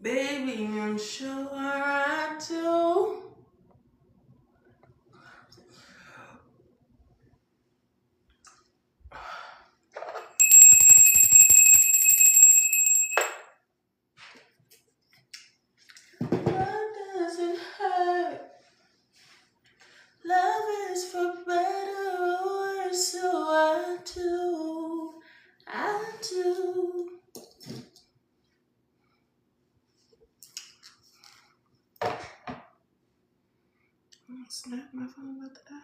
Baby, I'm sure I do. Love doesn't hurt. Love is for better or worse, so I do. I do. Oh, snap, my phone about to die.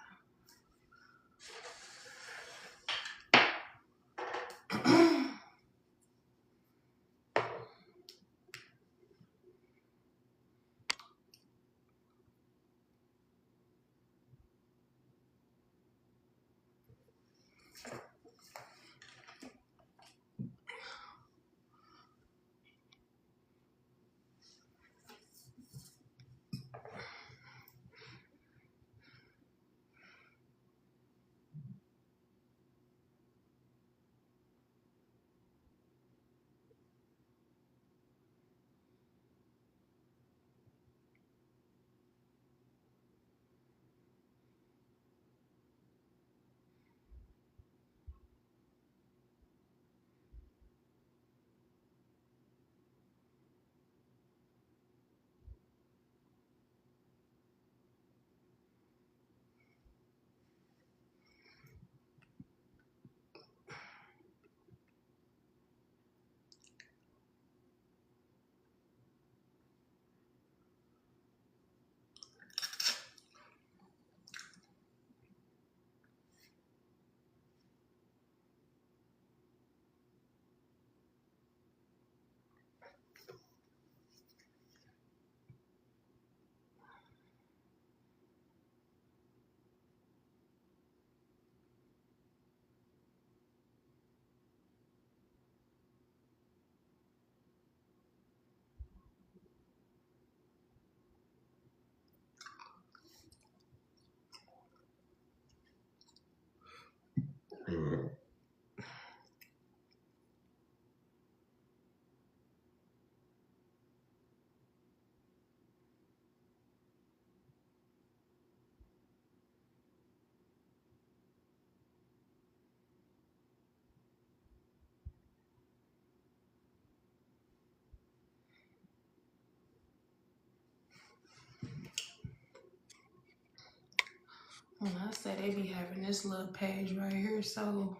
When I say they be having this little page right here, so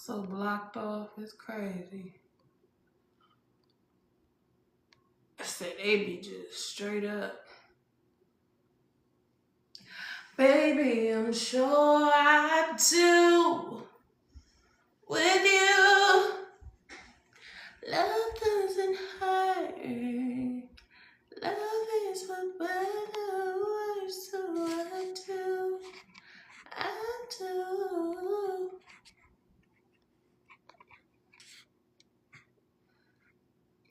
blocked off, it's crazy. I said they be just straight up. Baby, I'm sure I do. With you, love doesn't hurt. Love is for better or worse, so I do. I do.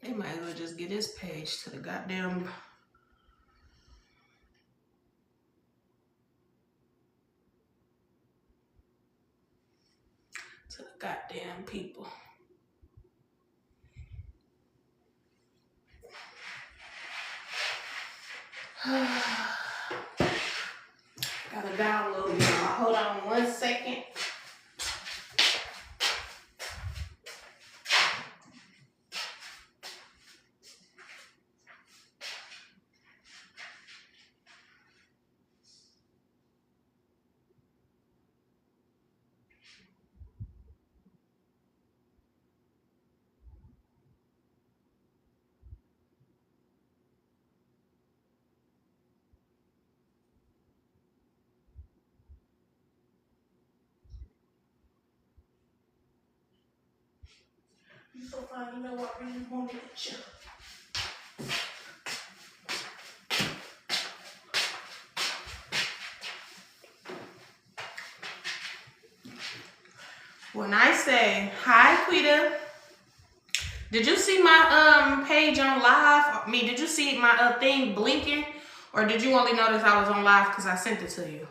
They might as well just get this page to the goddamn people. Gotta download it. Hold on 1 second. You're so fine, you know I really wanted you. When I say hi, Quita, did you see my page on live? Did you see my thing blinking, or did you only notice I was on live because I sent it to you?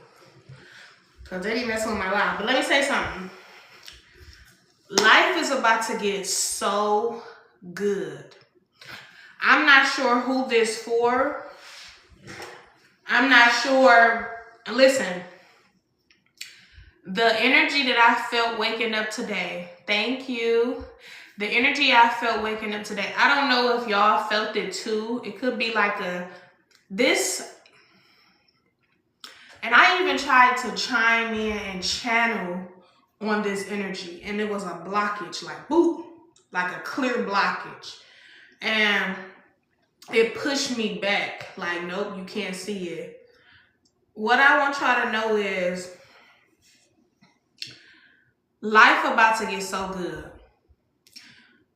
Because they didn't mess with my live. But let me say something. Life is about to get so good. I'm not sure who this for. I'm not sure. Listen, the energy that I felt waking up today, thank you. The energy I felt waking up today, I don't know if y'all felt it too. It could be like this, and I even tried to chime in and channel on this energy, and it was a blockage, like boop, like a clear blockage. And it pushed me back, like, nope, you can't see it. What I want y'all to know is life about to get so good.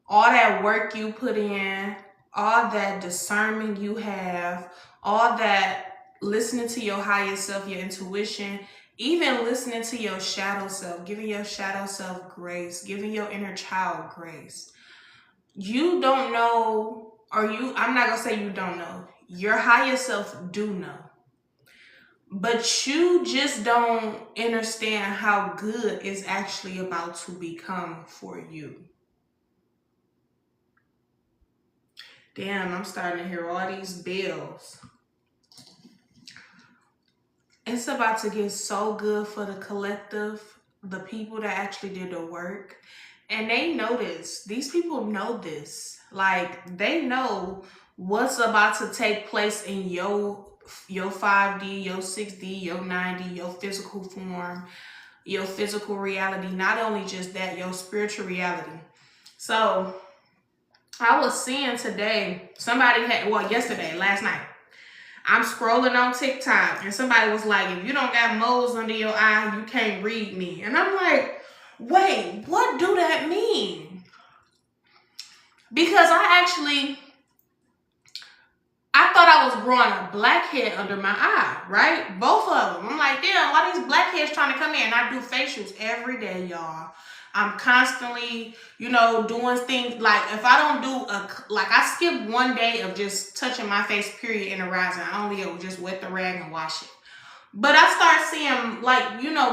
All that work you put in, all that discernment you have, all that listening to your higher self, your intuition, even listening to your shadow self, giving your shadow self grace, giving your inner child grace. You don't know, I'm not gonna say you don't know. Your higher self do know. But you just don't understand how good is actually about to become for you. Damn, I'm starting to hear all these bells. It's about to get so good for the collective, the people that actually did the work. And they know this. These people know this. Like, they know what's about to take place in your 5D, your 6D, your 9D, your physical form, your physical reality. Not only just that, your spiritual reality. So I was seeing today, yesterday, last night, I'm scrolling on TikTok and somebody was like, if you don't got moles under your eye, you can't read me. And I'm like, wait, what do that mean? Because I thought I was growing a blackhead under my eye, right? Both of them. I'm like, damn, why these blackheads trying to come in? I do facials every day, y'all. I'm constantly, doing things. Like, if I don't do I skip one day of just touching my face, period, in a rising. I only just wet the rag and wash it. But I start seeing,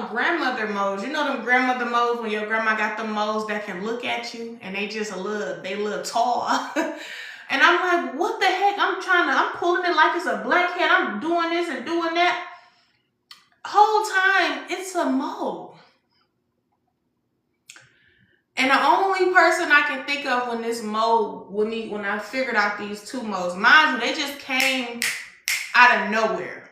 grandmother moles. You know them grandmother moles when your grandma got them moles that can look at you and they just they look tall. And I'm like, what the heck? I'm pulling it like it's a blackhead. I'm doing this and doing that. Whole time, it's a mole. And the only person I can think of when this mole, when I figured out these two moles, mind you, they just came out of nowhere.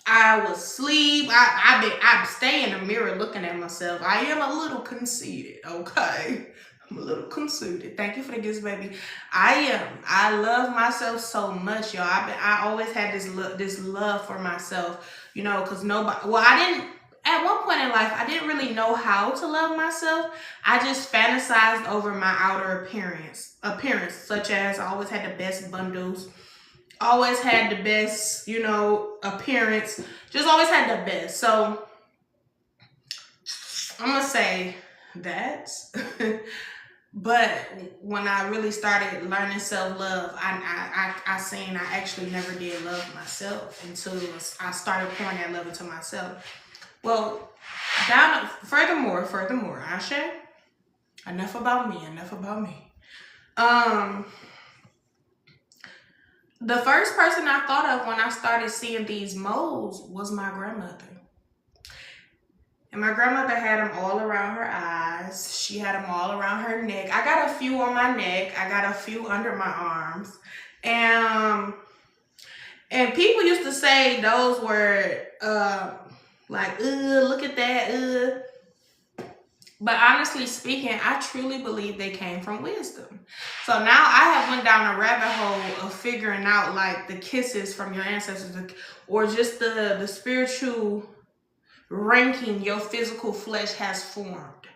I was asleep. I stay in the mirror looking at myself. I am a little conceited, okay? I'm a little conceited. Thank you for the gifts, baby. I am. I love myself so much, y'all. I always had this love for myself, because at one point in life, I didn't really know how to love myself. I just fantasized over my outer appearance, such as I always had the best bundles, always had the best, appearance, just always had the best. So I'm going to say that. But when I really started learning self-love, I seen I actually never did love myself until I started pouring that love into myself. Well, furthermore, Ashe, enough about me. The first person I thought of when I started seeing these moles was my grandmother. And my grandmother had them all around her eyes. She had them all around her neck. I got a few on my neck. I got a few under my arms. And people used to say those were look at that, But honestly speaking, I truly believe they came from wisdom. So now I have went down a rabbit hole of figuring out like the kisses from your ancestors, or just the spiritual ranking your physical flesh has formed.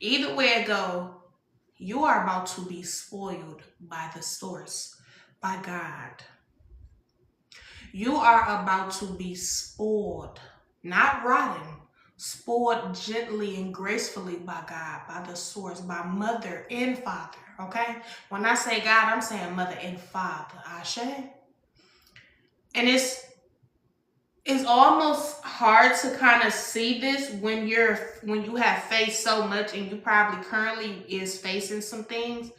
Either way it go, you are about to be spoiled by the source, by God. You are about to be spoiled, not rotten, spoiled gently and gracefully by God, by the source, by mother and father, okay? When I say God, I'm saying mother and father, Ashe. And it's almost hard to kind of see this when you have faced so much, and you probably currently is facing some things.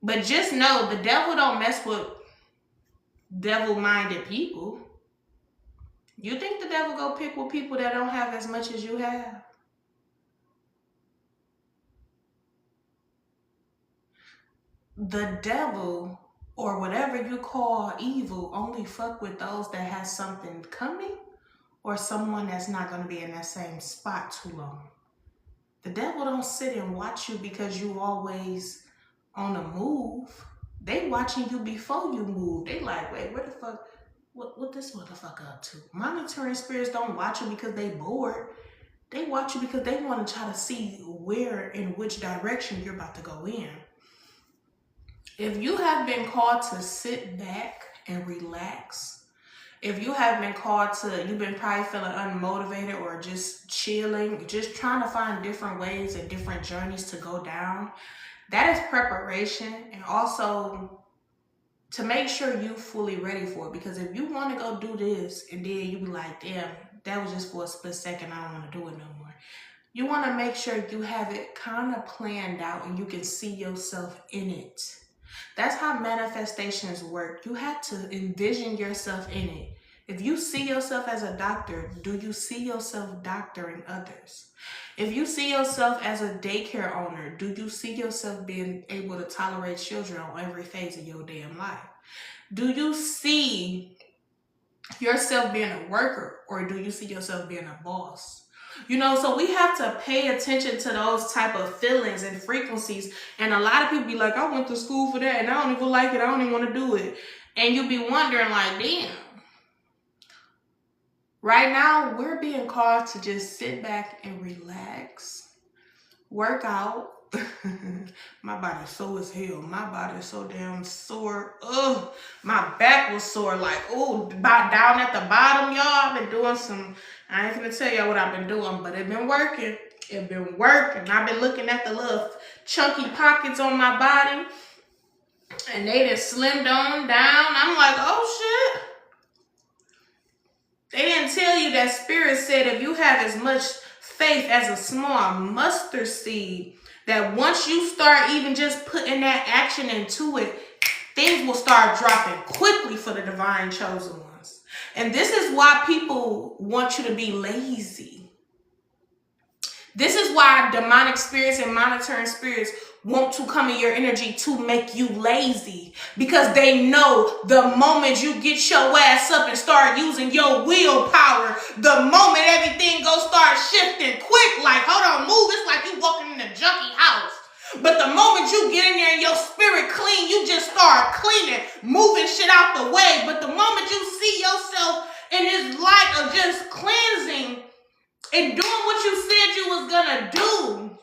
But just know the devil don't mess with devil-minded people. You think the devil go pick with people that don't have as much as you have? The devil, or whatever you call evil, only fuck with those that have something coming or someone that's not going to be in that same spot too long. The devil don't sit and watch you because you always on the move. They watching you before you move. They like, wait, where the fuck, what this motherfucker up to? Monitoring spirits don't watch you because they bored. They watch you because they want to try to see where and which direction you're about to go in. If you have been called to sit back and relax, if you have been called to, you've been probably feeling unmotivated or just chilling, just trying to find different ways and different journeys to go down, that is preparation, and also to make sure you fully ready for it. Because if you want to go do this and then you be like, damn, that was just for a split second, I don't want to do it no more. You want to make sure you have it kind of planned out and you can see yourself in it. That's how manifestations work. You have to envision yourself in it. If you see yourself as a doctor, do you see yourself doctoring others? If you see yourself as a daycare owner, do you see yourself being able to tolerate children on every phase of your damn life? Do you see yourself being a worker, or do you see yourself being a boss? You know, so we have to pay attention to those type of feelings and frequencies. And a lot of people be like, I went to school for that and I don't even like it. I don't even want to do it. And you be wondering like, damn. Right now, we're being called to just sit back and relax, work out. My body's sore as hell. My body's so damn sore. Ugh, my back was sore. Like, oh, down at the bottom, y'all. I've been doing some, I ain't gonna tell y'all what I've been doing, but it been working. It been working. I've been looking at the little chunky pockets on my body, and they just slimmed on down. I'm like, oh shit. They didn't tell you that Spirit said if you have as much faith as a small mustard seed, that once you start even just putting that action into it, things will start dropping quickly for the divine chosen ones. And this is why people want you to be lazy. This is why demonic spirits and monitoring spirits want to come in your energy to make you lazy, because they know the moment you get your ass up and start using your willpower, the moment everything go start shifting quick, like, hold on, move. It's like you walking in a junkie house. But the moment you get in there and your spirit clean, you just start cleaning, moving shit out the way. But the moment you see yourself in this light of just cleansing and doing what you said you was gonna do,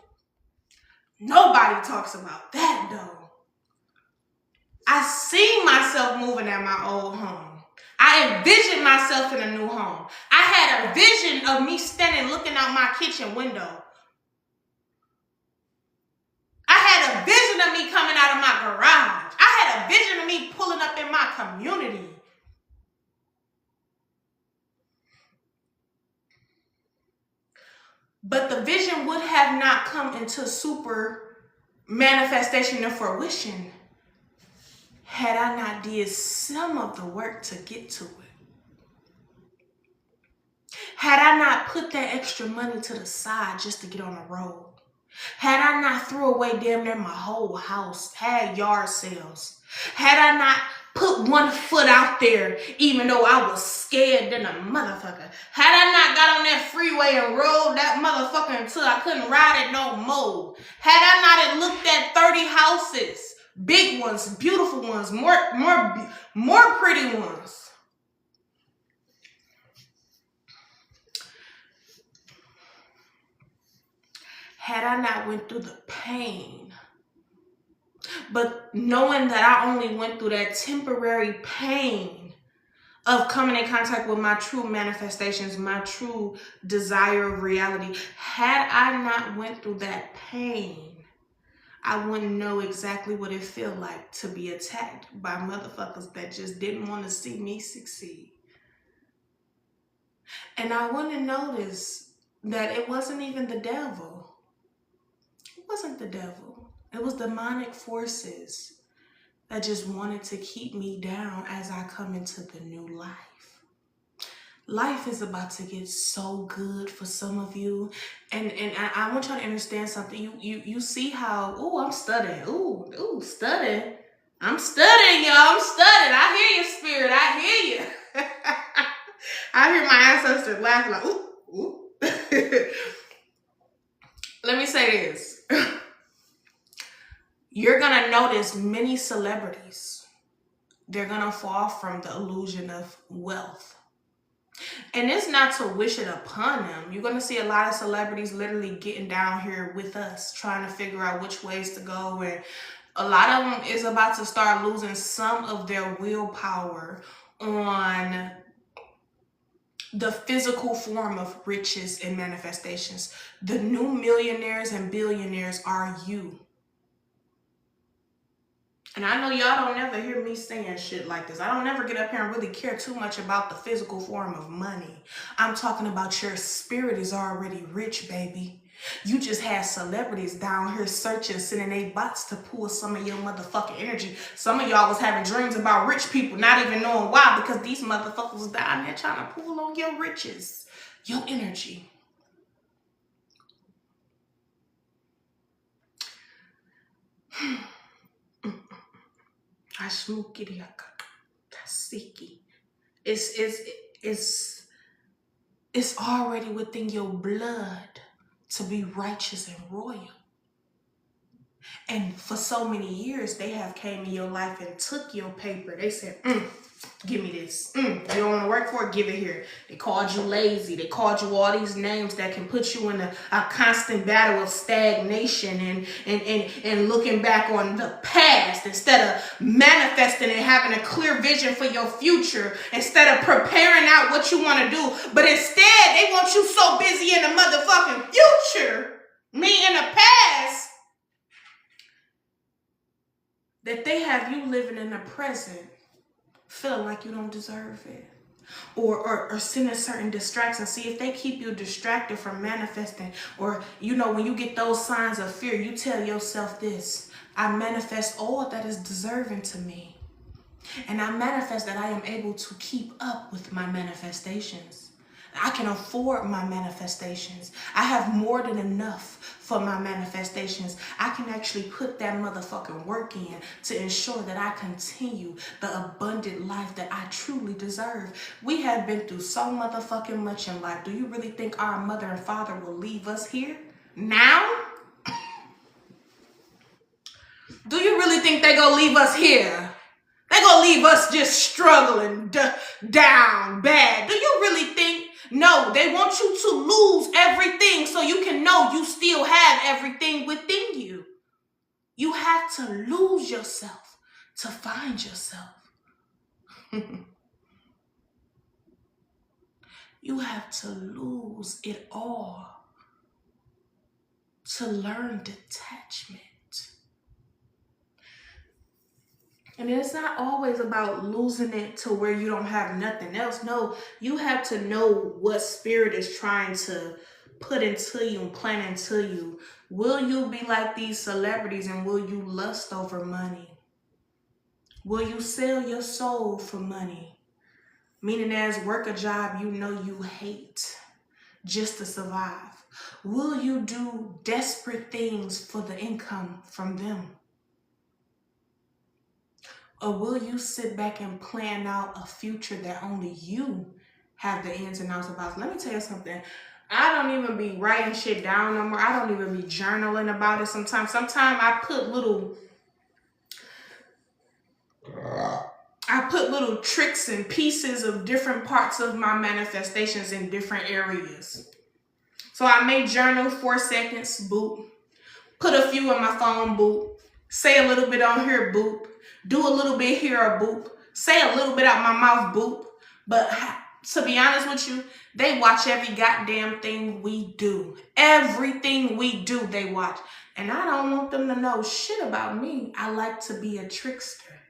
nobody talks about that though. I see myself moving at my old home. I envisioned myself in a new home. I had a vision of me standing looking out my kitchen window. I had a vision of me coming out of my garage. I had a vision of me pulling up in my community. But the vision would have not come into super manifestation and fruition had I not did some of the work to get to it. Had I not put that extra money to the side just to get on the road. Had I not threw away damn near my whole house, had yard sales. Had I not put one foot out there, even though I was scared than a motherfucker. Had I not got on that freeway and rode that motherfucker until I couldn't ride it no more. Had I not had looked at 30 houses, big ones, beautiful ones, more pretty ones. Had I not went through the pain, but knowing that I only went through that temporary pain of coming in contact with my true manifestations, my true desire of reality, had I not went through that pain, I wouldn't know exactly what it felt like to be attacked by motherfuckers that just didn't want to see me succeed. And I wouldn't notice that it wasn't even the devil. It wasn't the devil. It was demonic forces that just wanted to keep me down as I come into the new life. Life is about to get so good for some of you. And I want y'all to understand something. You see how, I'm studying. Studying. I'm studying, y'all. I'm studying. I hear you, spirit. I hear you. I hear my ancestors laughing like, ooh. Let me say this. You're going to notice many celebrities, they're going to fall from the illusion of wealth. And it's not to wish it upon them. You're going to see a lot of celebrities literally getting down here with us, trying to figure out which ways to go. And a lot of them is about to start losing some of their willpower on the physical form of riches and manifestations. The new millionaires and billionaires are you. And I know y'all don't ever hear me saying shit like this. I don't ever get up here and really care too much about the physical form of money. I'm talking about your spirit is already rich, baby. You just had celebrities down here searching, sending they bots to pull some of your motherfucking energy. Some of y'all was having dreams about rich people, not even knowing why, because these motherfuckers was down there trying to pull on your riches, your energy. It's already within your blood to be righteous and royal. And for so many years, they have came in your life and took your paper. They said, give me this. You don't want to work for it? Give it here. They called you lazy. They called you all these names that can put you in a constant battle of stagnation and looking back on the past instead of manifesting and having a clear vision for your future, instead of preparing out what you want to do. But instead, they want you so busy in the motherfucking future, me in the past, that they have you living in the present, feeling like you don't deserve it. Or sending certain distractions. See, if they keep you distracted from manifesting, or, when you get those signs of fear, you tell yourself this: I manifest all that is deserving to me. And I manifest that I am able to keep up with my manifestations. I can afford my manifestations. I have more than enough for my manifestations. I can actually put that motherfucking work in to ensure that I continue the abundant life that I truly deserve. We have been through so motherfucking much in life. Do you really think our mother and father will leave us here now? Do you really think they gonna leave us here? They gonna leave us just struggling down bad? Do you really think? No, they want you to lose everything so you can know you still have everything within you. You have to lose yourself to find yourself. You have to lose it all to learn detachment. And it's not always about losing it to where you don't have nothing else. No, you have to know what spirit is trying to put into you and plant into you. Will you be like these celebrities, and will you lust over money? Will you sell your soul for money? Meaning as work a job you know you hate just to survive. Will you do desperate things for the income from them? Or will you sit back and plan out a future that only you have the ins and outs about? Let me tell you something. I don't even be writing shit down no more. I don't even be journaling about it sometimes. Sometimes I put little tricks and pieces of different parts of my manifestations in different areas. So I may journal 4 seconds, boop. Put a few on my phone, boop. Say a little bit on here, boop. Do a little bit here, a boop. Say a little bit out my mouth, boop. But to be honest with you, they watch every goddamn thing we do. Everything we do, they watch. And I don't want them to know shit about me. I like to be a trickster.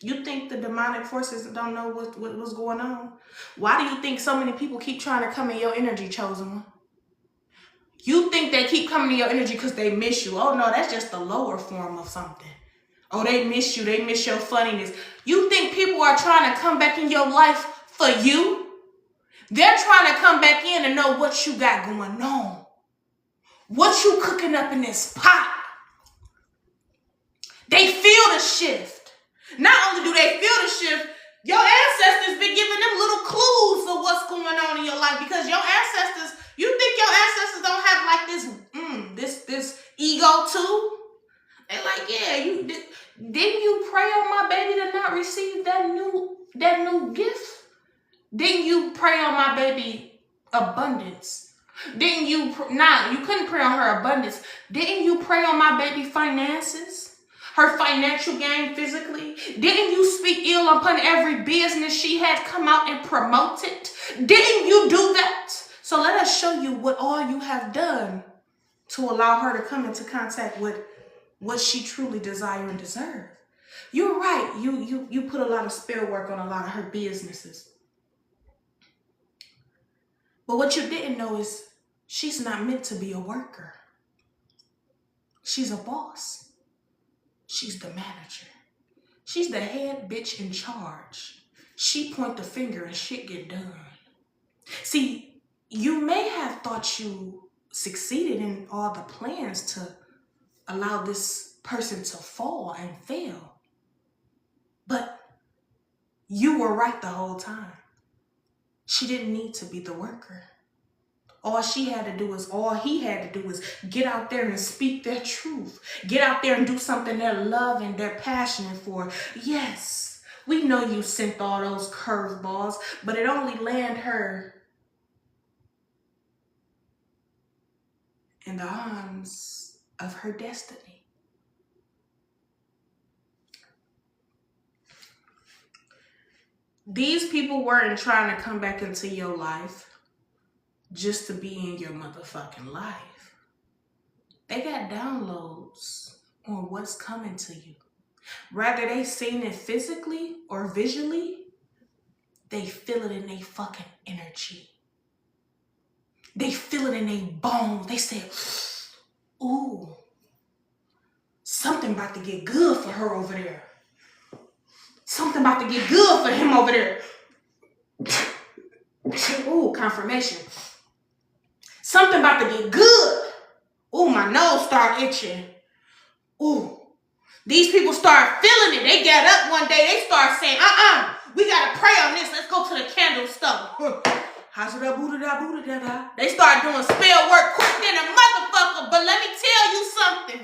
You think the demonic forces don't know what's going on? Why do you think so many people keep trying to come in your energy, chosen one? You think they keep coming to your energy because they miss you. Oh no, that's just the lower form of something. Oh, they miss you. They miss your funniness. You think people are trying to come back in your life for you? They're trying to come back in and know what you got going on. What you cooking up in this pot. They feel the shift. Not only do they feel the shift, your ancestors been giving them little clues of what's going on in your life, because your ancestors, you think your ancestors don't have like this ego too? They're like, yeah, didn't you pray on my baby to not receive that new gift? Didn't you pray on my baby abundance? Didn't you, you couldn't pray on her abundance. Didn't you pray on my baby finances? Her financial gain physically? Didn't you speak ill upon every business she had come out and promoted? Didn't you do that? So let us show you what all you have done to allow her to come into contact with what she truly desire and deserve. You're right. You put a lot of spell work on a lot of her businesses. But what you didn't know is she's not meant to be a worker. She's a boss. She's the manager. She's the head bitch in charge. She point the finger and shit get done. See, you may have thought you succeeded in all the plans to allow this person to fall and fail. But you were right the whole time. She didn't need to be the worker. All he had to do is get out there and speak their truth. Get out there and do something they're loving, they're passionate for. Yes, we know you sent all those curveballs, but it only landed her in the arms of her destiny. These people weren't trying to come back into your life just to be in your motherfucking life. They got downloads on what's coming to you. Whether they seen it physically or visually, they feel it in their fucking energy. They feel it in their bones. They say, ooh, something about to get good for her over there. Something about to get good for him over there. Ooh, confirmation. Something about to get good. Ooh, my nose start itching. Ooh. These people start feeling it. They get up one day. They start saying, we got to pray on this. Let's go to the candle store. They start doing spell work quick than a motherfucker. But let me tell you something.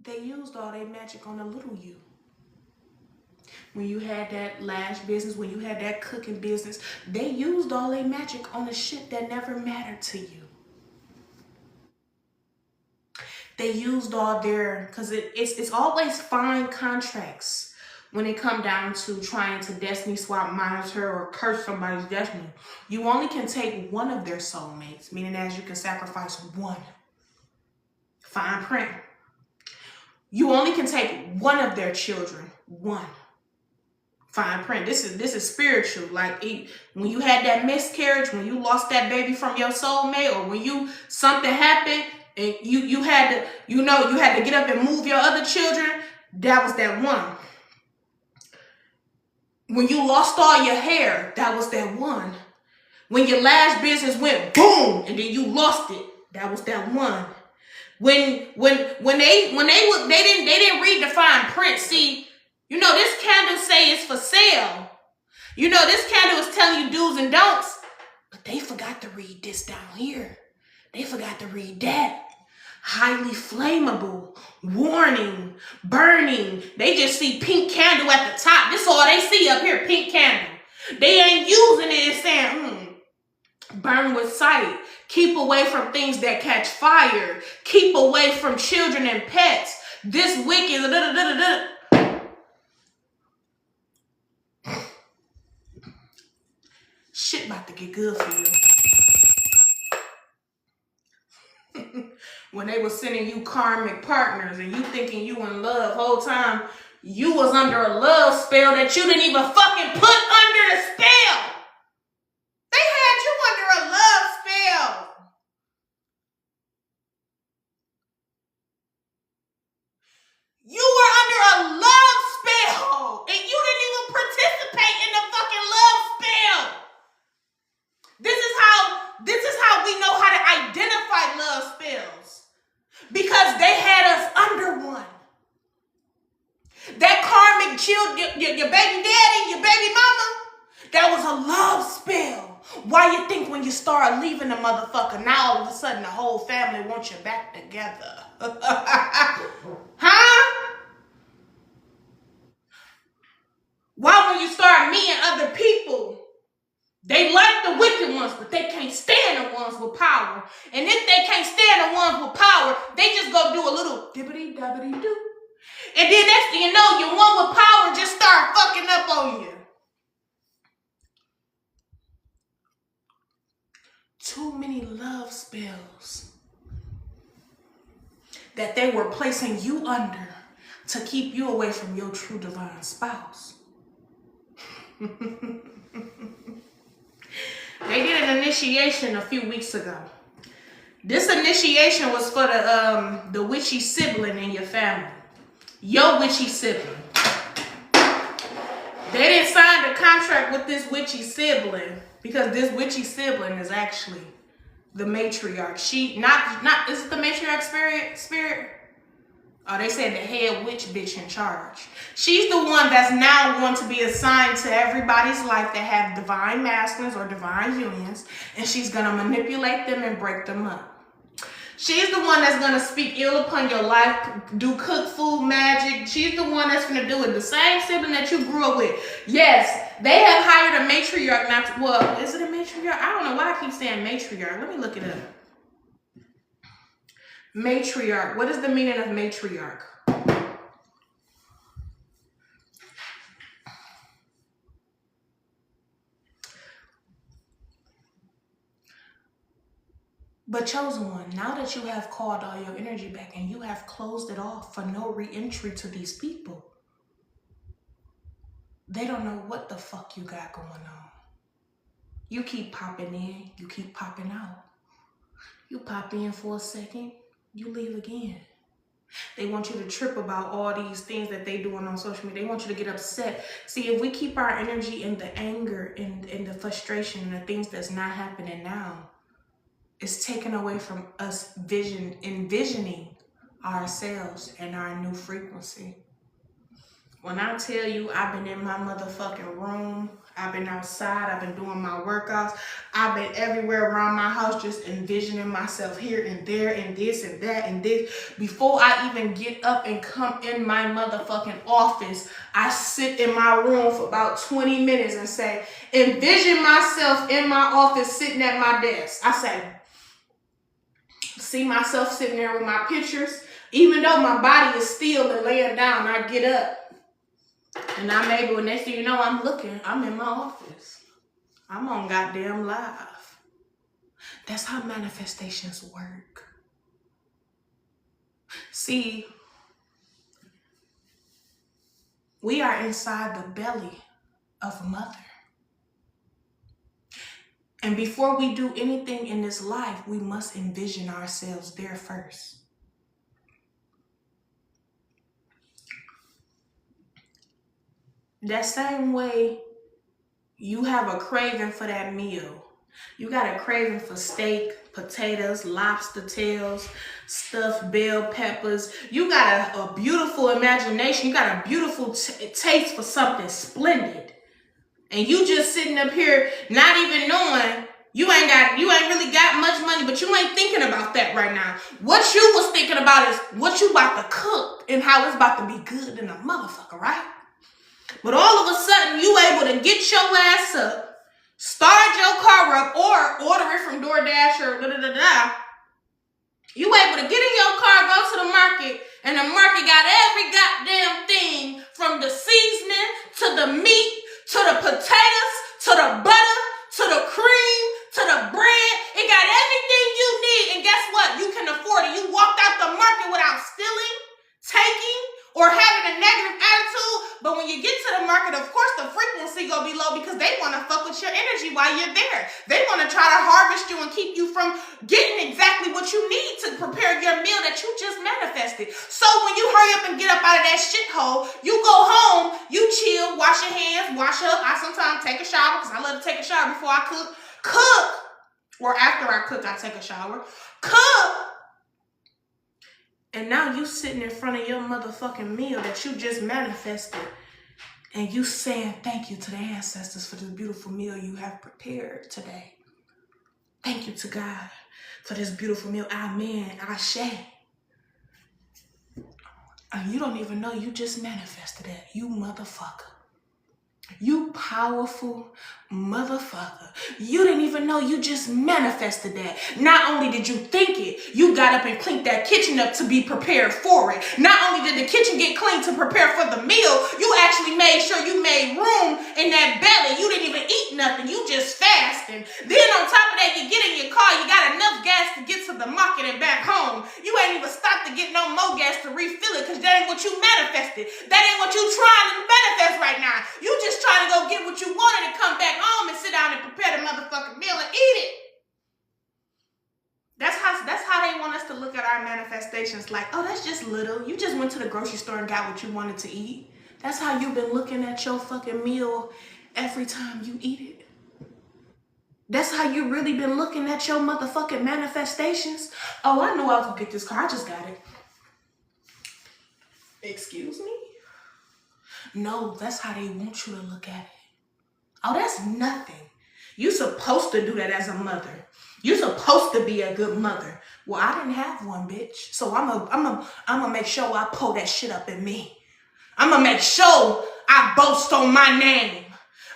They used all their magic on the little you. When you had that lash business, when you had that cooking business, they used all their magic on the shit that never mattered to you. They used all their, because it's always fine contracts when it come down to trying to destiny swap, monitor, or curse somebody's destiny. You only can take one of their soulmates, meaning as you can sacrifice one. Fine print. You only can take one of their children, one. Fine print. This is spiritual. Like when you had that miscarriage, when you lost that baby from your soulmate, or when something happened and you had to get up and move your other children, that was that one. When you lost all your hair, that was that one. When your lash business went boom and then you lost it, that was that one. When they didn't read the fine print. See, this candle say it's for sale. This candle is telling you do's and don'ts, but they forgot to read this down here. They forgot to read that. Highly flammable, warning, burning. They just see pink candle at the top. This is all they see up here, pink candle. They ain't using it and saying, burn with sight. Keep away from things that catch fire. Keep away from children and pets. This wicked, shit about to get good for you. When they were sending you karmic partners and you thinking you in love, whole time you was under a love spell that you didn't even fucking put under the spell. They had you under a love spell. because they had us under one. That karmic killed your baby daddy, your baby mama. That was a love spell. Why you think when you start leaving the motherfucker, now all of a sudden the whole family wants you back together? Huh? Why when you start meeting other people, they like the wicked ones, but they can't stand the ones with power. And if they can't stand the ones with power, they just go do a little dibbity-dabbity-doo. And then next thing you know, your one with power just start fucking up on you. Too many love spells that they were placing you under to keep you away from your true divine spouse. They did an initiation a few weeks ago. This initiation was for the witchy sibling in your family. Your witchy sibling. They didn't sign the contract with this witchy sibling because this witchy sibling is actually the matriarch. She not is it the matriarch spirit? Oh, they said the head witch bitch in charge. She's the one that's now going to be assigned to everybody's life that have divine masculines or divine unions, and she's going to manipulate them and break them up. She's the one that's going to speak ill upon your life, do cook food magic. She's the one that's going to do it. The same sibling that you grew up with. Yes, they have hired a matriarch. Not well, is it a matriarch? I don't know why I keep saying matriarch. Let me look it up. Matriarch. What is the meaning of matriarch? But chosen one, now that you have called all your energy back and you have closed it off for no re-entry to these people, they don't know what the fuck you got going on. You keep popping in, you keep popping out. You pop in for a second, you leave again. They want you to trip about all these things that they doing on social media. They want you to get upset. See, if we keep our energy in the anger and the frustration and the things that's not happening now, it's taken away from us envisioning ourselves and our new frequency. When I tell you I've been in my motherfucking room, I've been outside, I've been doing my workouts, I've been everywhere around my house just envisioning myself here and there and this and that and this. Before I even get up and come in my motherfucking office, I sit in my room for about 20 minutes and say, envision myself in my office sitting at my desk. I say, see myself sitting there with my pictures. Even though my body is still and laying down, I get up. And I'm able, next thing you know, I'm in my office. I'm on goddamn live. That's how manifestations work. See, we are inside the belly of Mother. And before we do anything in this life, we must envision ourselves there first. That same way you have a craving for that meal. You got a craving for steak, potatoes, lobster tails, stuffed bell peppers. You got a beautiful imagination. You got a beautiful taste for something splendid. And you just sitting up here not even knowing you ain't really got much money, but you ain't thinking about that right now. What you was thinking about is what you about to cook and how it's about to be good in a motherfucker, right? But all of a sudden, you able to get your ass up, start your car up, or order it from DoorDash or da-da-da-da. You able to get in your car, go to the market, and the market got every goddamn thing from the seasoning to the meat, to the potatoes, to the butter, to the cream, to the bread. It got everything you need, and guess what? You can afford it. You walked out the market without stealing, taking, or having a negative attitude. But when you get to the market, of course, the frequency gonna be low because they want to fuck with your energy while you're there. They want to try to harvest you and keep you from getting exactly what you need to prepare your meal that you just manifested. So when you hurry up and get up out of that shithole, you go home, you chill, wash your hands, wash up. I sometimes take a shower because I love to take a shower before I cook. Or after I cook, I take a shower. Cook. And now you sitting in front of your motherfucking meal that you just manifested. And you saying thank you to the ancestors for this beautiful meal you have prepared today. Thank you to God for this beautiful meal. Amen. Ashe. And you don't even know you just manifested it. You motherfucker. You powerful motherfucker. You didn't even know you just manifested that. Not only did you think it, you got up and cleaned that kitchen up to be prepared for it. Not only did the kitchen get cleaned to prepare for the meal, you actually made sure you made room in that belly. You didn't even eat nothing. You just fasting. Then on top of that, you get in your car, you got enough gas to get to the market and back home. You ain't even stopped to get no more gas to refill it because that ain't what you manifested. That ain't what you trying to manifest right now. You just trying to go get what you wanted and come back home and sit down and prepare the motherfucking meal and eat it. That's how they want us to look at our manifestations. Like, oh, that's just little. You just went to the grocery store and got what you wanted to eat. That's how you've been looking at your fucking meal every time you eat it. That's how you really been looking at your motherfucking manifestations. Oh, I knew I was gonna get this car. I just got it. Excuse me? No, that's how they want you to look at it. Oh, that's nothing. You're supposed to do that as a mother. You're supposed to be a good mother. Well, I didn't have one, bitch. So I'm gonna make sure I pull that shit up in me. I'm gonna make sure I boast on my name.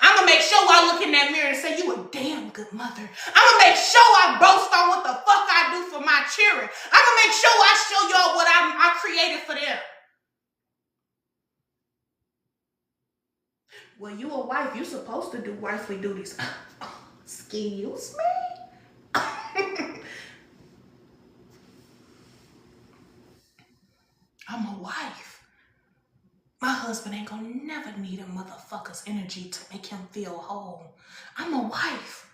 I'm gonna make sure I look in that mirror and say, you a damn good mother. I'm gonna make sure I boast on what the fuck I do for my children. I'm gonna make sure I show y'all what I created for them. Well, you a wife. You supposed to do wifely duties. Excuse me? I'm a wife. My husband ain't gonna never need a motherfucker's energy to make him feel whole. I'm a wife.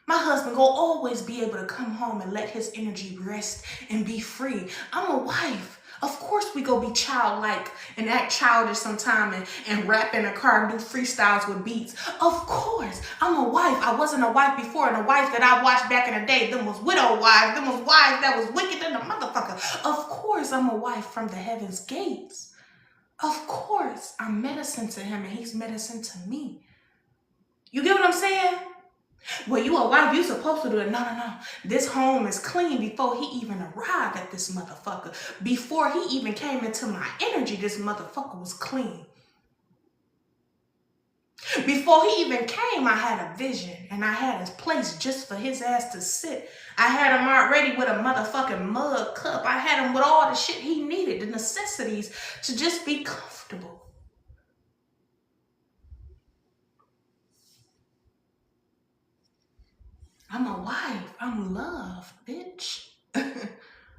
My husband gonna always be able to come home and let his energy rest and be free. I'm a wife. Of course we go be childlike and act childish sometime and rap in a car and do freestyles with beats. Of course, I'm a wife. I wasn't a wife before, and a wife that I watched back in the day, them was widow wives, them was wives that was wicked than a motherfucker. Of course, I'm a wife from the heaven's gates. Of course, I'm medicine to him and he's medicine to me. You get what I'm saying? Well, you a wife, you supposed to do it. No. This home is clean before he even arrived at this motherfucker. Before he even came into my energy, this motherfucker was clean. Before he even came, I had a vision and I had a place just for his ass to sit. I had him already with a motherfucking mug cup. I had him with all the shit he needed, the necessities to just be comfortable. I'm a wife. I'm loved, bitch.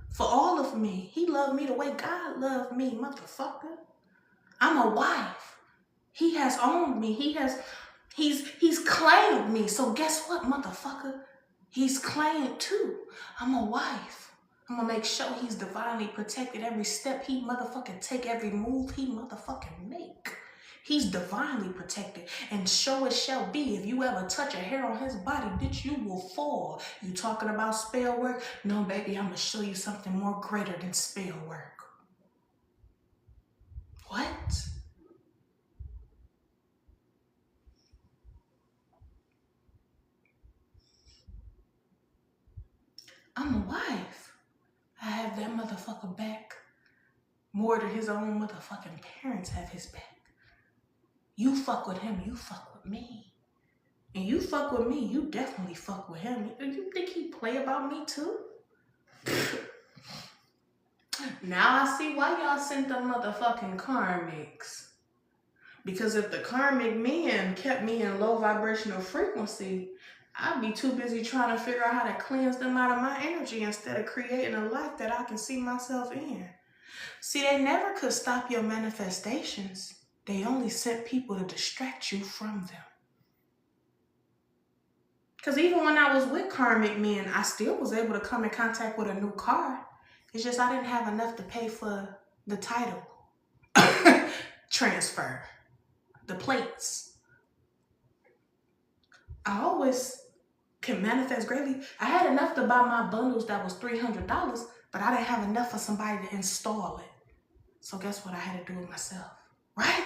For all of me. He loved me the way God loved me, motherfucker. I'm a wife. He has owned me. He's claimed me. So guess what, motherfucker? He's claimed too. I'm a wife. I'm gonna make sure he's divinely protected every step he motherfucking take, every move he motherfucking make. He's divinely protected, and so it shall be. If you ever touch a hair on his body, bitch, you will fall. You talking about spell work? No, baby, I'm gonna show you something more greater than spell work. What? I'm a wife. I have that motherfucker back more than his own motherfucking parents have his back. You fuck with him, you fuck with me. And you fuck with me, you definitely fuck with him. You think he play about me too? Now I see why y'all sent them motherfucking karmics. Because if the karmic men kept me in low vibrational frequency, I'd be too busy trying to figure out how to cleanse them out of my energy instead of creating a life that I can see myself in. See, they never could stop your manifestations. They only sent people to distract you from them. Because even when I was with karmic men, I still was able to come in contact with a new car. It's just I didn't have enough to pay for the title transfer, the plates. I always can manifest greatly. I had enough to buy my bundles that was $300, but but I didn't have enough for somebody to install it. So guess what? I had to do it myself, right?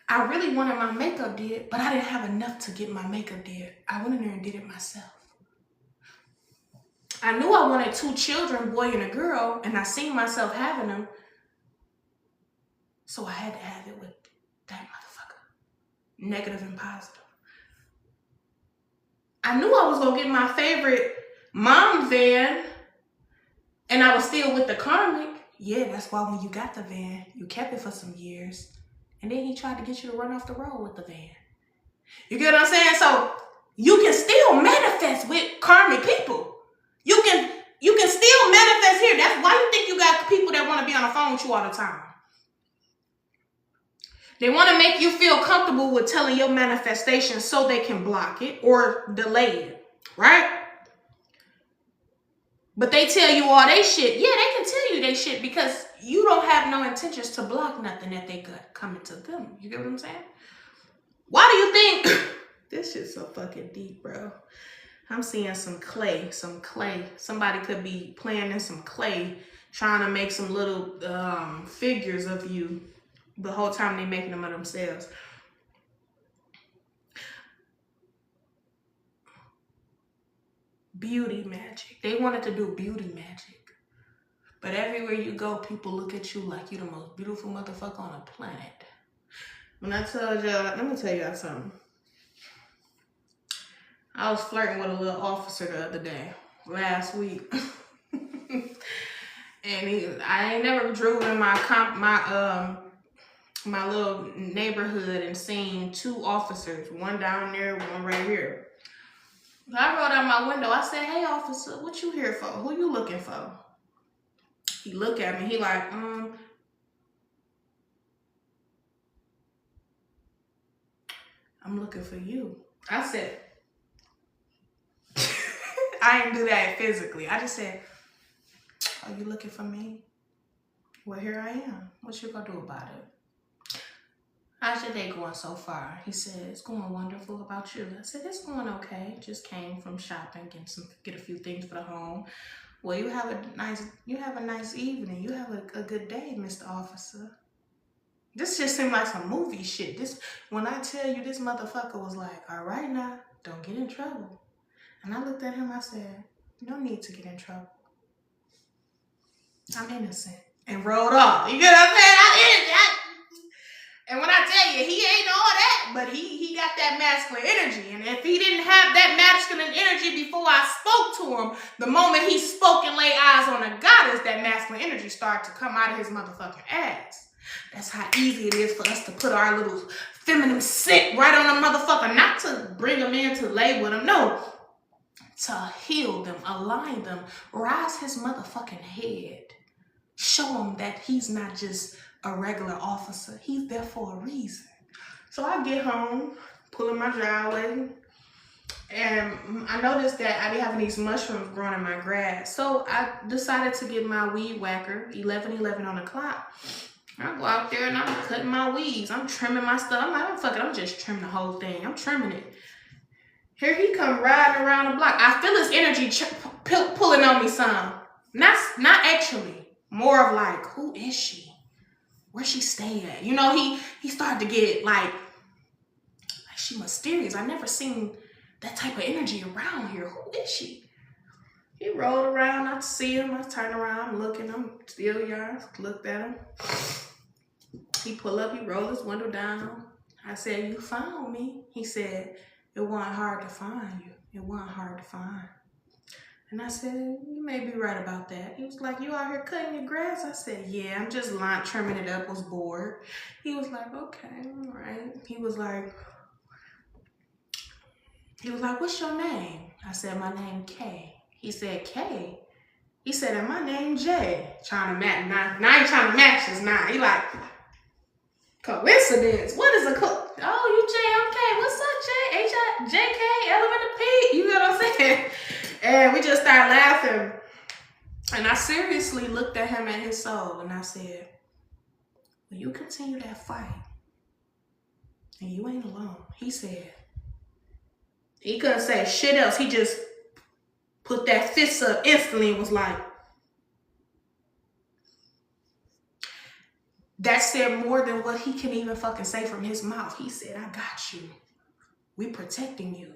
I really wanted my makeup did, but I didn't have enough to get my makeup did. I went in there and did it myself. I knew I wanted 2 children, boy and a girl, and I seen myself having them. So I had to have it with that motherfucker. Negative and positive. I knew I was going to get my favorite mom van, and I was still with the karmic. Yeah, that's why when you got the van, you kept it for some years. And then he tried to get you to run off the road with the van. You get what I'm saying? So you can still manifest with karmic people. You can still manifest here. That's why you think you got people that want to be on the phone with you all the time. They want to make you feel comfortable with telling your manifestation so they can block it or delay it, right? But they tell you all they shit. Yeah, they can tell you they shit because you don't have no intentions to block nothing that they got coming to them. You get what I'm saying? Why do you think this shit's so fucking deep, bro? I'm seeing some clay. Somebody could be playing in some clay, trying to make some little figures of you the whole time they making them of themselves. Beauty magic. They wanted to do beauty magic. But everywhere you go, people look at you like you the most beautiful motherfucker on the planet. When I told y'all, let me tell y'all something. I was flirting with a little officer the other day, last week. And I ain't never drove in my little neighborhood and seen 2 officers, one down there, one right here. I rolled out my window. I said, "Hey, officer, what you here for? Who you looking for?" He looked at me. He like, "I'm looking for you." I said, I didn't do that physically. I just said, "Are you looking for me?" "Well, here I am. What you gonna do about it?" "How's your day going so far?" He said, "It's going wonderful. About you?" I said, "It's going okay. Just came from shopping, get a few things for the home." "Well, you have a nice evening. You have a good day, Mr. Officer." This just seemed like some movie shit. When I tell you this motherfucker was like, "All right now, don't get in trouble." And I looked at him, I said, "No need to get in trouble. I'm innocent." And rolled off. You get what I'm saying? And when I tell you, he ain't all that, but he got that masculine energy. And if he didn't have that masculine energy before I spoke to him, the moment he spoke and laid eyes on a goddess, that masculine energy started to come out of his motherfucking ass. That's how easy it is for us to put our little feminine scent right on a motherfucker. Not to bring them in to lay with them, no. To heal them, align them, rise his motherfucking head. Show him that he's not just a regular officer. He's there for a reason. So I get home, pulling my driveway, and I noticed that I be having these mushrooms growing in my grass. So I decided to get my weed whacker, 11:11 on the clock. I go out there and I'm cutting my weeds. I'm trimming my stuff. I'm like, "Oh, fuck it, I'm just trimming the whole thing. I'm trimming it." Here he come riding around the block. I feel his energy pulling on me some. Not actually. More of like, who is she? Where she stay at? You know, he started to get like she mysterious. I never seen that type of energy around here. Who is she? He rolled around. I see him. I turn around. I'm looking. I'm still young. Looked at him. He pull up. He rolled his window down. I said, "You found me." He said, "It wasn't hard to find you. It wasn't hard to find." And I said, "You may be right about that." He was like, "You out here cutting your grass?" I said, "Yeah, I'm just trimming it up, was bored." He was like, "Okay, all right." He was like, "What's your name?" I said, "My name K." He said, "K?" He said, "And my name J." Trying to match. Now I ain't trying to match this now. He like, coincidence. What is a "Oh, you J, I'm K. What's up, J? H-I-J-K, element of P." You know what I'm saying? And we just started laughing. And I seriously looked at him and his soul and I said, "When you continue that fight, and you ain't alone." He said, he couldn't say shit else. He just put that fist up instantly and was like, that said more than what he can even fucking say from his mouth. He said, I got you. We protecting you.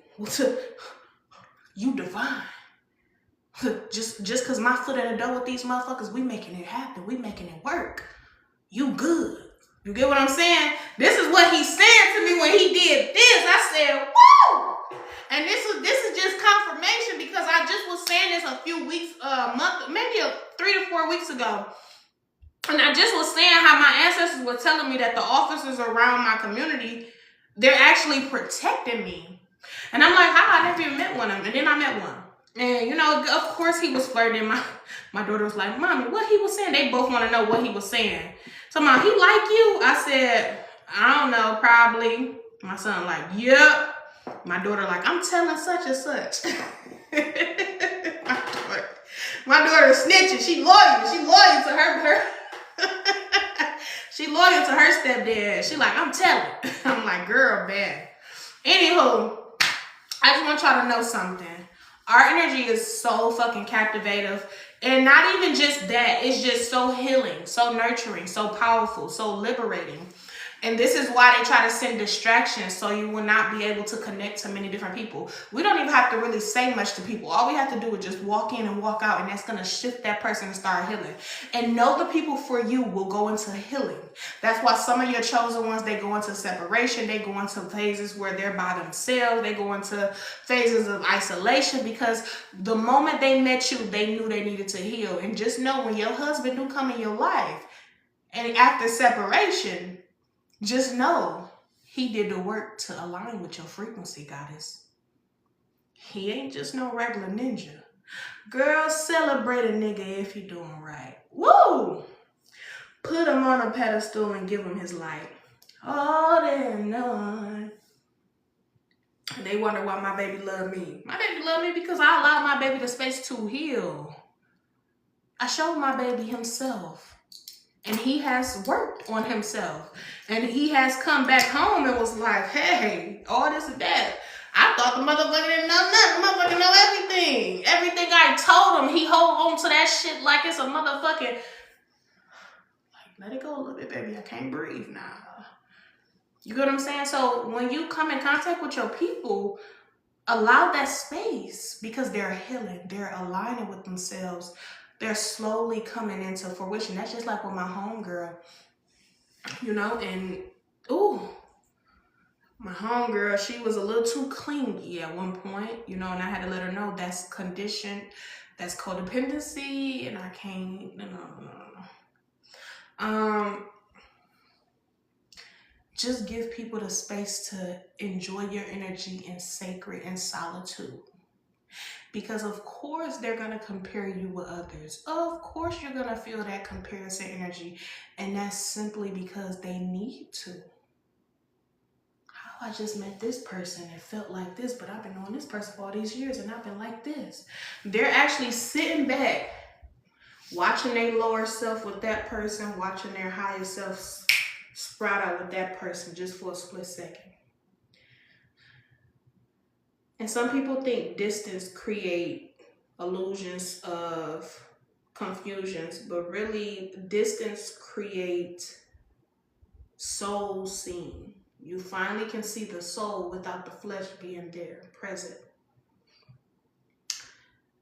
You divine. Just because my foot in the door with these motherfuckers, we making it happen. We making it work. You good. You get what I'm saying? This is what he's saying to me when he did this. I said, woo! And this is just confirmation because I just was saying this a few weeks, maybe 3 to 4 weeks ago. And I just was saying how my ancestors were telling me that the officers around my community, they're actually protecting me. And I'm like, how? I never even met one of them. And then I met one. And, you know, of course he was flirting. My daughter was like, Mommy, what he was saying? They both want to know what he was saying. So, Mom, he like you? I said, I don't know, probably. My son like, yep. My daughter like, I'm telling such and such. my daughter snitching. She loyal. She loyal to her. She loyal to her stepdad. She like, I'm telling. I'm like, girl, bad. Anywho, I just want y'all to know something. Our energy is so fucking captivative. And not even just that. It's just so healing, so nurturing, so powerful, so liberating. And this is why they try to send distractions so you will not be able to connect to many different people. We don't even have to really say much to people. All we have to do is just walk in and walk out, and that's going to shift that person and start healing. And know the people for you will go into healing. That's why some of your chosen ones, they go into separation. They go into phases where they're by themselves. They go into phases of isolation because the moment they met you, they knew they needed to heal. And just know when your husband do come in your life, and after separation, just know he did the work to align with your frequency, goddess. He ain't just no regular ninja. Girl, celebrate a nigga if you're doing right. Woo! Put him on a pedestal and give him his light. All then none. They wonder why my baby love me. My baby love me because I allowed my baby the space to heal. I showed my baby himself. And he has worked on himself. And he has come back home and was like, hey, all this and that. I thought the motherfucker didn't know nothing. The motherfucker know everything. Everything I told him, he hold on to that shit like it's a motherfucking... Like, let it go a little bit, baby. I can't breathe now. You get what I'm saying? So when you come in contact with your people, allow that space because they're healing. They're aligning with themselves. They're slowly coming into fruition. That's just like with my homegirl, you know, and, ooh, my homegirl, she was a little too clingy at one point, you know, and I had to let her know that's conditioned, that's codependency, and I can't, no. Just give people the space to enjoy your energy in sacred and solitude. Because of course they're going to compare you with others. Of course you're going to feel that comparison energy. And that's simply because they need to. How I just met this person and felt like this, but I've been knowing this person for all these years and I've been like this. They're actually sitting back, watching their lower self with that person, watching their higher self sprout out with that person just for a split second. And some people think distance create illusions of confusions, but really distance creates soul seeing. You finally can see the soul without the flesh being there, present.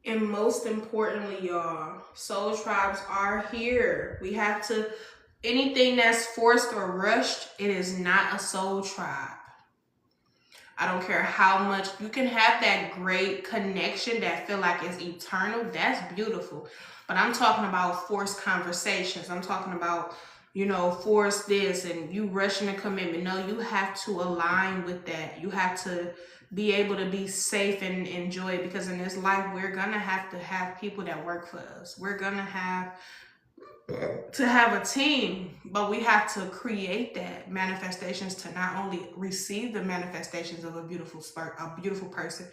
And most importantly, y'all, soul tribes are here. We have to, anything that's forced or rushed, it is not a soul tribe. I don't care how much, you can have that great connection that feel like it's eternal. That's beautiful. But I'm talking about forced conversations. I'm talking about, you know, force this and you rushing a commitment. No, you have to align with that. You have to be able to be safe and enjoy it, because in this life, we're going to have people that work for us. We're going to have a team, but we have to create that manifestations to not only receive the manifestations of a beautiful person,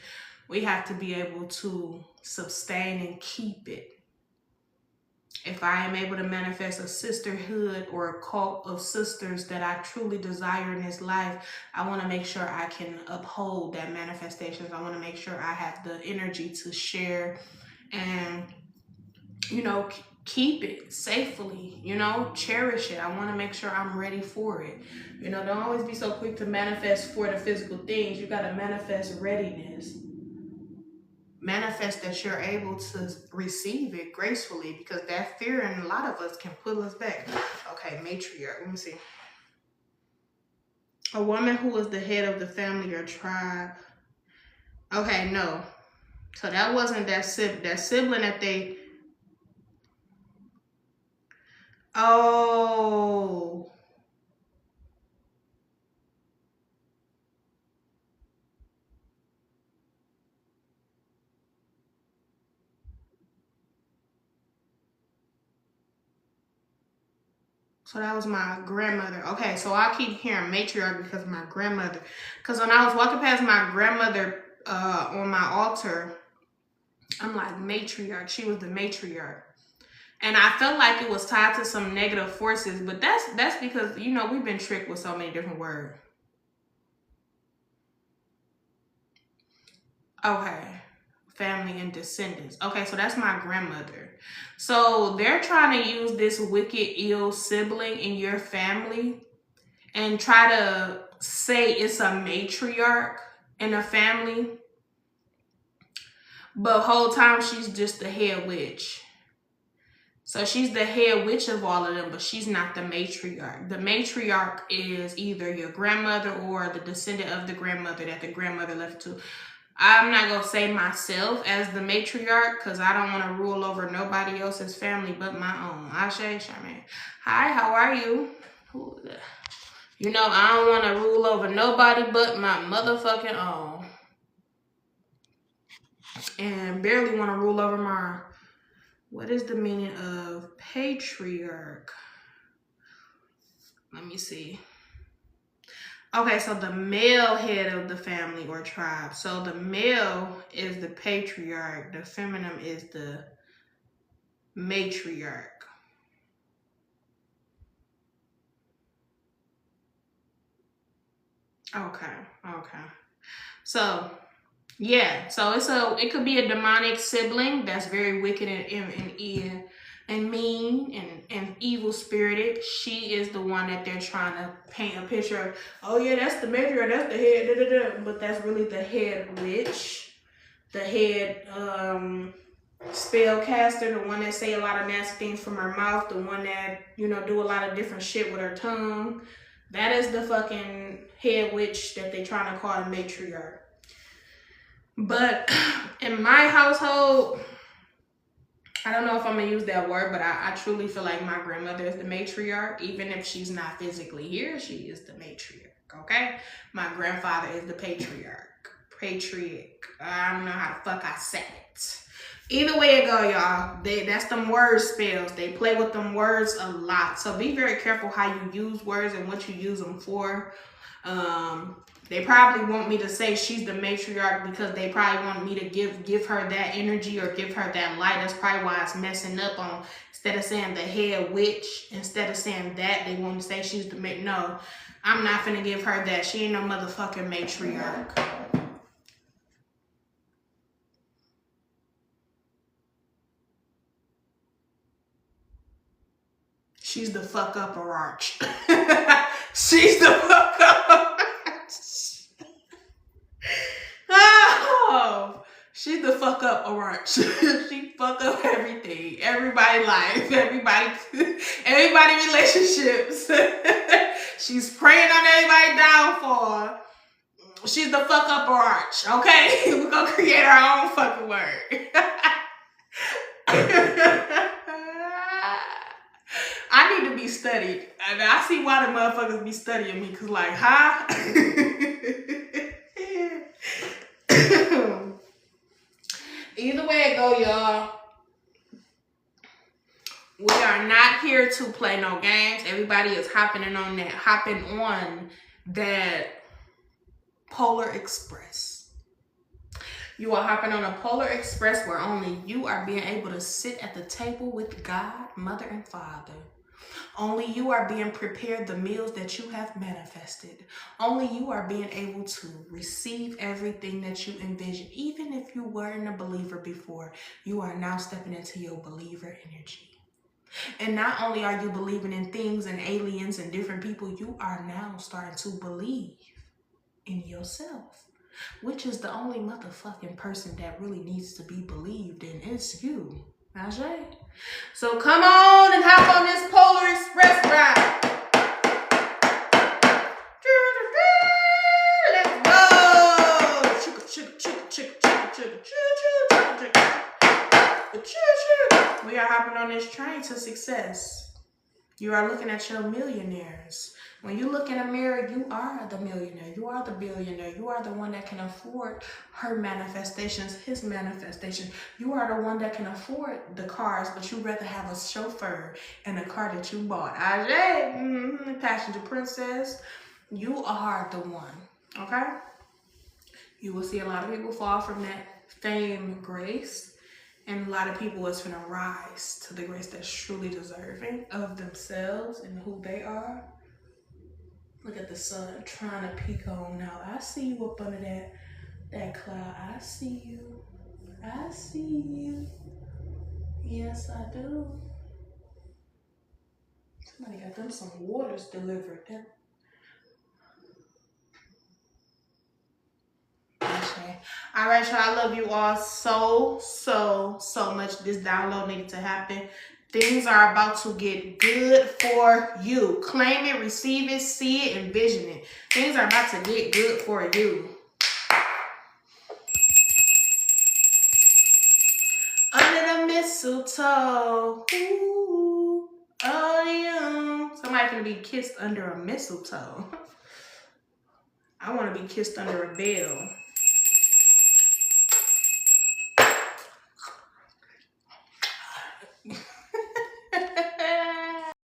we have to be able to sustain and keep it. If if I am able to manifest a sisterhood or a cult of sisters that I truly desire in this life, I want to make sure I can uphold that manifestations. I want to make sure I have the energy to share and, you know, keep it safely, you know, cherish it. I want to make sure I'm ready for it. You know, don't always be so quick to manifest for the physical things. You got to manifest readiness. Manifest that you're able to receive it gracefully, because that fear in a lot of us can pull us back. Okay, matriarch. Let me see. A woman who is the head of the family or tribe. Okay, no. So that wasn't that sibling that they... Oh. So that was my grandmother. Okay, so I keep hearing matriarch because of my grandmother. Because when I was walking past my grandmother on my altar, I'm like, matriarch. She was the matriarch. And I felt like it was tied to some negative forces. But that's because, you know, we've been tricked with so many different words. Okay. Family and descendants. Okay, so that's my grandmother. So they're trying to use this wicked, ill sibling in your family and try to say it's a matriarch in a family, but whole time she's just the head witch. So she's the head witch of all of them, but she's not the matriarch. The matriarch is either your grandmother or the descendant of the grandmother that the grandmother left to. I'm not going to say myself as the matriarch because I don't want to rule over nobody else's family but my own. Ashe, Charmaine. Hi, how are you? You know, I don't want to rule over nobody but my motherfucking own. And barely want to rule over my... What is the meaning of patriarch? Let me see. Okay, so the male head of the family or tribe. So the male is the patriarch. The feminine is the matriarch. Okay. So, yeah. So it could be a demonic sibling that's very wicked and mean and evil spirited. She is the one that they're trying to paint a picture of. Oh yeah, that's the matriarch, that's the head, but that's really the head witch, the head spellcaster, the one that say a lot of nasty things from her mouth, the one that, you know, do a lot of different shit with her tongue. That is the fucking head witch that they trying to call a matriarch. But in my household, I don't know if I'm going to use that word, but I truly feel like my grandmother is the matriarch. Even if she's not physically here, she is the matriarch, okay? My grandfather is the patriarch. I don't know how the fuck I said it. Either way it go, y'all. That's them word spells. They play with them words a lot. So be very careful how you use words and what you use them for. They probably want me to say she's the matriarch because they probably want me to give her that energy or give her that light. That's probably why it's messing up on, instead of saying the head witch, instead of saying that, they want to say she's the no, I'm not finna give her that. She ain't no motherfucking matriarch. She's the fuck up arch. She's the fuck up. Oh, she's the fuck up arch. She fuck up everything. Everybody life. Everybody relationships. She's preying on everybody's downfall. She's the fuck up arch. Okay, we're gonna create our own fucking word. I need to be studied. And I see why the motherfuckers be studying me. Cause like, huh? Either way it go, y'all. We are not here to play no games. Everybody is hopping on that Polar Express. You are hopping on a polar express where only you are being able to sit at the table with God, Mother, and Father. Only you are being prepared the meals that you have manifested. Only you are being able to receive everything that you envision. Even if you weren't a believer before, you are now stepping into your believer energy. And not only are you believing in things and aliens and different people, you are now starting to believe in yourself, which is the only motherfucking person that really needs to be believed in. It's you. Ajay. So come on and hop on this Polar Express ride. Let's go. We are hopping on this train to success. You are looking at your millionaires. When you look in a mirror, you are the millionaire. You are the billionaire. You are the one that can afford her manifestations, his manifestation. You are the one that can afford the cars, but you rather have a chauffeur in a car that you bought. Ajay, passenger princess, you are the one, okay? You will see a lot of people fall from that fame, grace. And a lot of people is going to rise to the grace that's truly deserving of themselves and who they are. Look at the sun trying to peek on now. I see you up under that cloud. I see you. I see you. Yes, I do. Somebody got them some waters delivered. All right, y'all. I love you all so much. This download needed to happen. Things are about to get good for you. Claim it, receive it, see it, envision it. Things are about to get good for you. Under the mistletoe. Ooh, oh, yeah. Somebody gonna be kissed under a mistletoe. I want to be kissed under a bell.